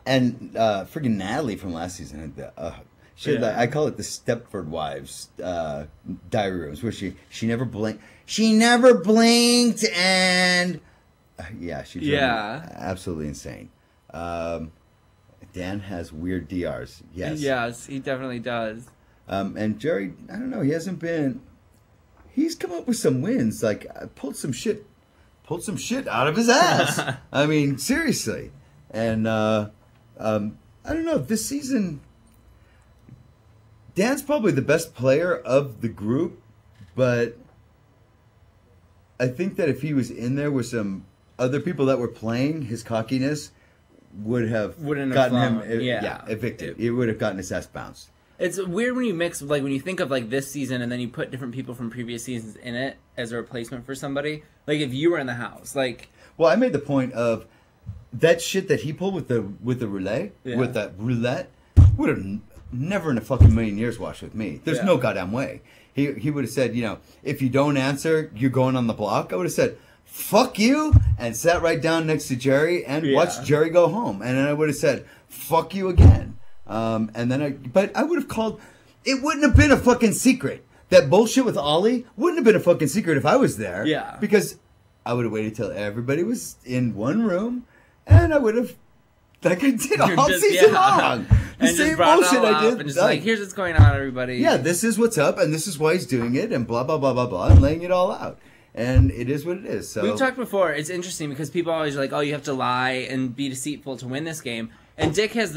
And friggin' Natalie from last season. She had I call it the Stepford Wives diary rooms, where she never blinked. She never blinked, and she drove me absolutely insane. Dan has weird DRs. Yes, he definitely does. And Jerry, I don't know. He hasn't been. He's come up with some wins. Like pulled some shit out of his ass. I mean, seriously. And I don't know. This season, Dan's probably the best player of the group, but I think that if he was in there with some other people that were playing, his cockiness wouldn't have gotten him evicted. It would have gotten his ass bounced. It's weird when you mix, like, when you think of, like, this season and then you put different people from previous seasons in it as a replacement for somebody. Like, if you were in the house, like... Well, I made the point of that shit that he pulled with the relay, with that roulette, would have never in a fucking million years watched with me. There's no goddamn way. He would have said, you know, if you don't answer, you're going on the block. I would have said, fuck you, and sat right down next to Jerry and watched Jerry go home. And then I would have said, fuck you again. But I would have called, it wouldn't have been a fucking secret. That bullshit with Ollie wouldn't have been a fucking secret if I was there. Yeah. Because I would have waited till everybody was in one room, and I would have, like I did all season long. The same bullshit I did. And just like, here's what's going on, everybody. Yeah, this is what's up, and this is why he's doing it, and blah, blah, blah, blah, blah, and laying it all out. And it is what it is. So we've talked before. It's interesting because people always are like, oh, you have to lie and be deceitful to win this game. And Dick has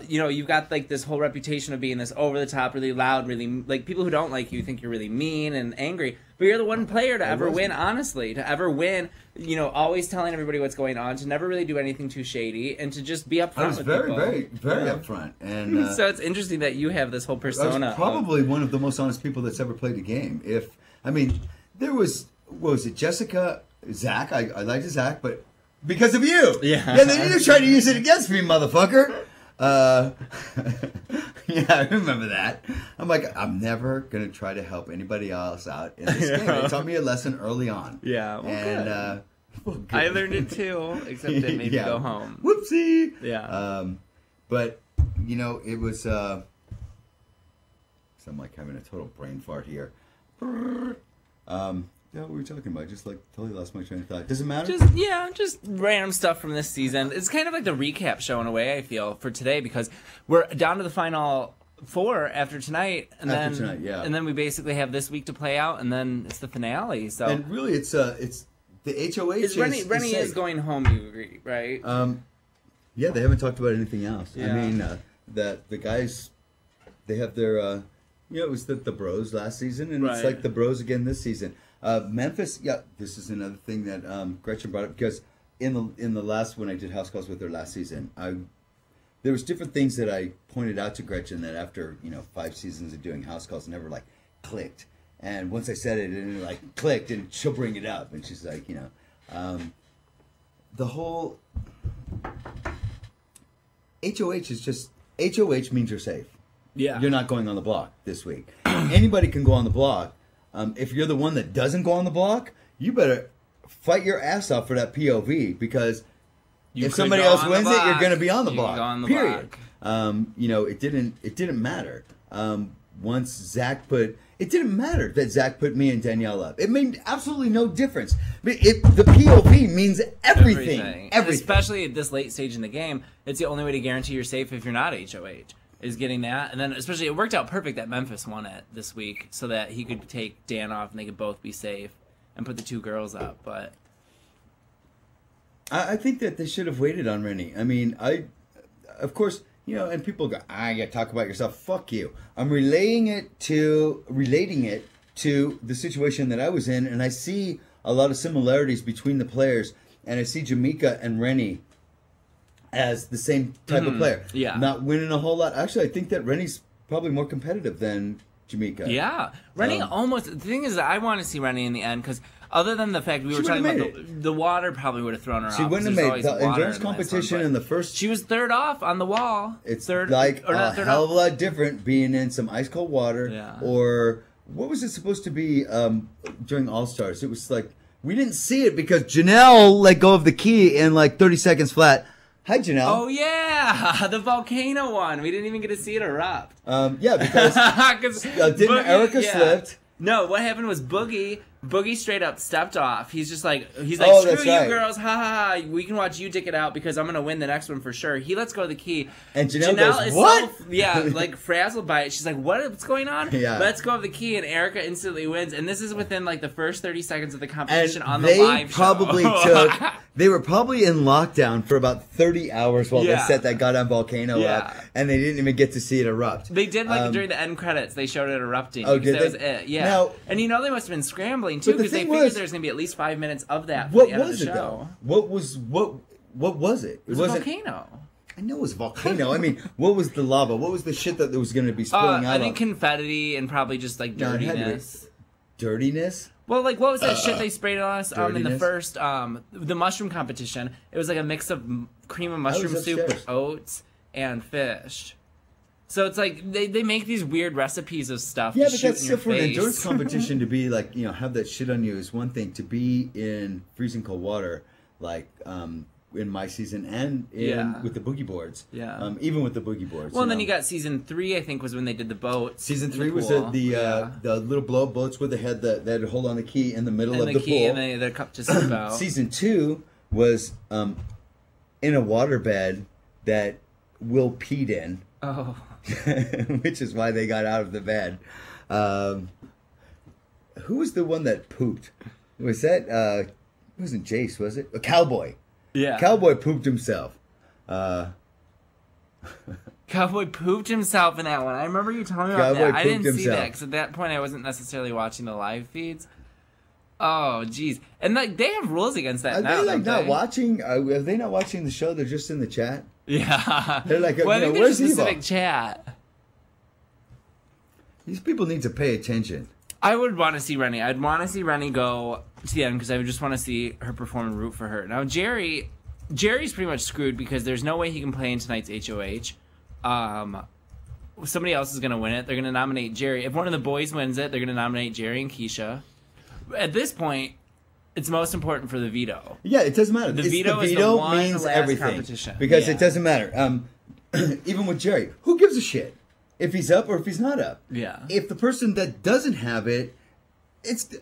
you've got like this whole reputation of being this over the top, really loud, really like people who don't like you think you're really mean and angry. But you're the one player to ever win, honestly, to ever win. You know, always telling everybody what's going on, to never really do anything too shady, and to just be upfront. I was very upfront, and so it's interesting that you have this whole persona. I was probably one of the most honest people that's ever played the game. There was, what was it, Jessica, Zach? I liked Zach, but. Because of you. Yeah. Yeah, they just tried to use it against me, motherfucker. Yeah, I remember that. I'm like, I'm never going to try to help anybody else out in this game. It taught me a lesson early on. Yeah. Well, and good. I learned it too, except it made me go home. Whoopsie. Yeah. But, you know, it was... so I'm like having a total brain fart here. Yeah, what were we talking about? Just like totally lost my train of thought. Does it matter? Just random stuff from this season. It's kind of like the recap show in a way, I feel, for today, because we're down to the final four after tonight, and then we basically have this week to play out, and then it's the finale. So and really, it's the HOH. Rennie is going home. You agree, right? Yeah, they haven't talked about anything else. Yeah. I mean, that the guys, they have their, it was the Bros last season, and it's like the Bros again this season. Memphis, this is another thing that Gretchen brought up, because in the last, when I did house calls with her last season, there was different things that I pointed out to Gretchen that after 5 seasons of doing house calls never like clicked, and once I said it, it like clicked, and she'll bring it up, and she's like, the whole HOH is just HOH means you're safe. Yeah, you're not going on the block this week. Anybody can go on the block. If you're the one that doesn't go on the block, you better fight your ass off for that POV, because if somebody else wins it, you're going to be on the block. Period. It didn't matter. Once Zach it didn't matter that Zach put me and Danielle up. It made absolutely no difference. The POV means everything. Especially at this late stage in the game, it's the only way to guarantee you're safe if you're not HOH. Is getting that, and then especially it worked out perfect that Memphis won it this week, so that he could take Dan off and they could both be safe and put the 2 girls up. But I think that they should have waited on Rennie. I mean, of course, and people go, you gotta talk about yourself. Fuck you. I'm relating it to the situation that I was in, and I see a lot of similarities between the players, and I see Jamaica and Rennie as the same type of player. Yeah. Not winning a whole lot. Actually, I think that Rennie's probably more competitive than Jamaica. Yeah. Rennie almost... The thing is that I want to see Rennie in the end, because other than the fact we were talking about the water probably would have thrown her off. She wouldn't have made the endurance competition in the first... She was third off on the wall. It's third, like a hell of a lot different being in some ice cold water. Yeah. Or what was it supposed to be during All-Stars? It was like We didn't see it because Janelle let go of the key in like 30 seconds flat. Hi, Janelle. Oh, yeah. The volcano one. We didn't even get to see it erupt. Yeah, because didn't Erica slipped? No, what happened was Boogie straight up stepped off. He's like, oh, screw you girls, ha ha ha. We can watch you dick it out because I'm gonna win the next one for sure. He lets go of the key. And Janelle goes, what? Like frazzled by it. She's like, what's going on? Yeah. Let's go of the key, and Erica instantly wins. And this is within like the first 30 seconds of the competition on the live show. They were probably in lockdown for about 30 hours while they set that goddamn volcano up, and they didn't even get to see it erupt. They did during the end credits. They showed it erupting. Oh, did that they? was it. Yeah. Now, and they must have been scrambling too because they figured there was gonna be at least 5 minutes of that. For what the end was of the it show. though? What was it? It was a volcano. I know it was a volcano. I mean, what was the lava? What was the shit that was going to be spilling out? I think confetti and probably just like dirtiness. Dirtiness? Well, like, what was that shit they sprayed on us in the first, the mushroom competition? It was like a mix of cream of mushroom soup, oats, and fish. So it's like, they make these weird recipes of stuff to shoot in your face. For an endurance competition to be like, have that shit on you is one thing. To be in freezing cold water, like, in my season and with the boogie boards. Yeah. Even with the boogie boards. Well, and then you got season 3, I think, was when they did the boats. Season 3 was the little blow up boats where they had that hold on the key in the middle of the pool. And then the cup to slip out. Season 2 was in a waterbed that Will peed in. Oh. Which is why they got out of the bed. Who was the one that pooped? Was that it wasn't Jace, was it? A Cowboy. Yeah. Cowboy pooped himself. Cowboy pooped himself in that one. I remember you telling me about that. I didn't see that because at that point I wasn't necessarily watching the live feeds. Oh, jeez. And like they have rules against that now. Are they not watching? Are they not watching the show? They're just in the chat. Yeah. They're like, well, I think there's a specific Evel? chat. These people need to pay attention. I would want to see Rennie. I'd want to see Rennie go to the end because I would just want to see her perform and root for her. Now, Jerry's pretty much screwed because there's no way he can play in tonight's HOH. Somebody else is going to win it. They're going to nominate Jerry. If one of the boys wins it, they're going to nominate Jerry and Keisha. At this point, it's most important for the veto. Yeah, it doesn't matter. The veto means everything because it doesn't matter. Even with Jerry, who gives a shit if he's up or if he's not up? Yeah. If the person that doesn't have it, it's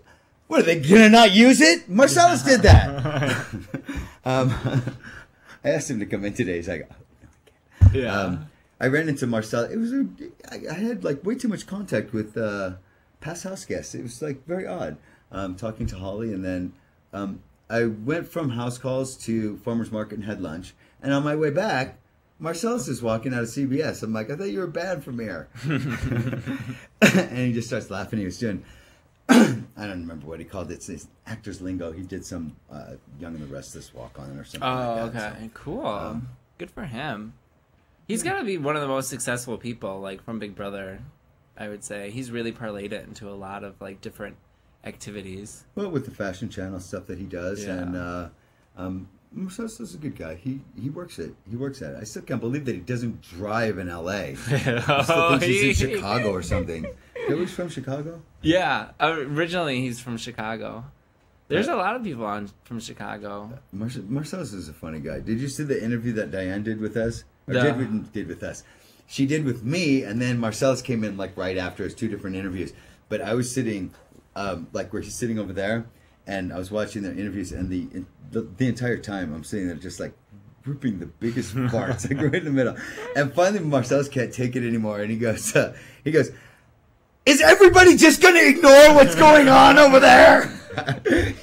what are they gonna not use it? Marcellus did that. I asked him to come in today. He's like, oh, no, I can't. I ran into Marcellus. It was I had like way too much contact with past house guests. It was like very odd. Talking to Holly, and then I went from house calls to farmers market and had lunch. And on my way back, Marcellus is walking out of CBS. I'm like, I thought you were banned from here. And he just starts laughing. He was doing, I don't remember what he called it. It's his actor's lingo. He did some Young and the Restless walk on or something like that. Okay. So, cool. Good for him. He's got to be one of the most successful people, like, from Big Brother, I would say. He's really parlayed it into a lot of, like, different activities. Well, with the fashion channel stuff that he does, and Marcellus is a good guy. He works it. He works at it. I still can't believe that he doesn't drive in L.A. I still think he's in Chicago or something. You know he's from Chicago? Yeah. Originally, he's from Chicago. There's a lot of people from Chicago. Marcellus is a funny guy. Did you see the interview that Diane did with us? Or did with us? She did with me, and then Marcellus came in like right after. It's 2 different interviews. But I was sitting like where he's sitting over there, and I was watching their interviews, and the entire time I'm sitting there just like ripping the biggest farts like right in the middle. And finally Marcellus can't take it anymore, and he goes, is everybody just gonna ignore what's going on over there?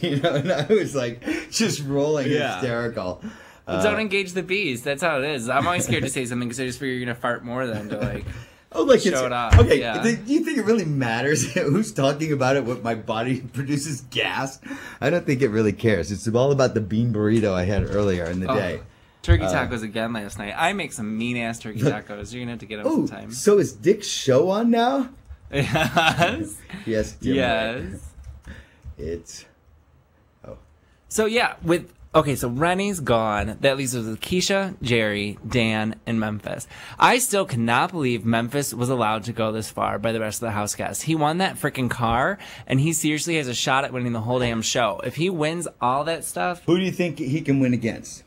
And I was like just rolling hysterical. Don't engage the bees. That's how it is. I'm always scared to say something because I just figure you're gonna fart more than to like. Show it off. Okay, do you think it really matters who's talking about it? What my body produces gas? I don't think it really cares. It's all about the bean burrito I had earlier in the day. Turkey tacos again last night. I make some mean ass turkey tacos. You're gonna have to get them sometime. So is Dick's show on now? Yes. Yes. Jim, yes. Right. It's. So yeah, with Okay, so Rennie's gone. That leaves us with Keisha, Jerry, Dan, and Memphis. I still cannot believe Memphis was allowed to go this far by the rest of the house guests. He won that freaking car, and he seriously has a shot at winning the whole damn show. If he wins all that stuff... Who do you think he can win against?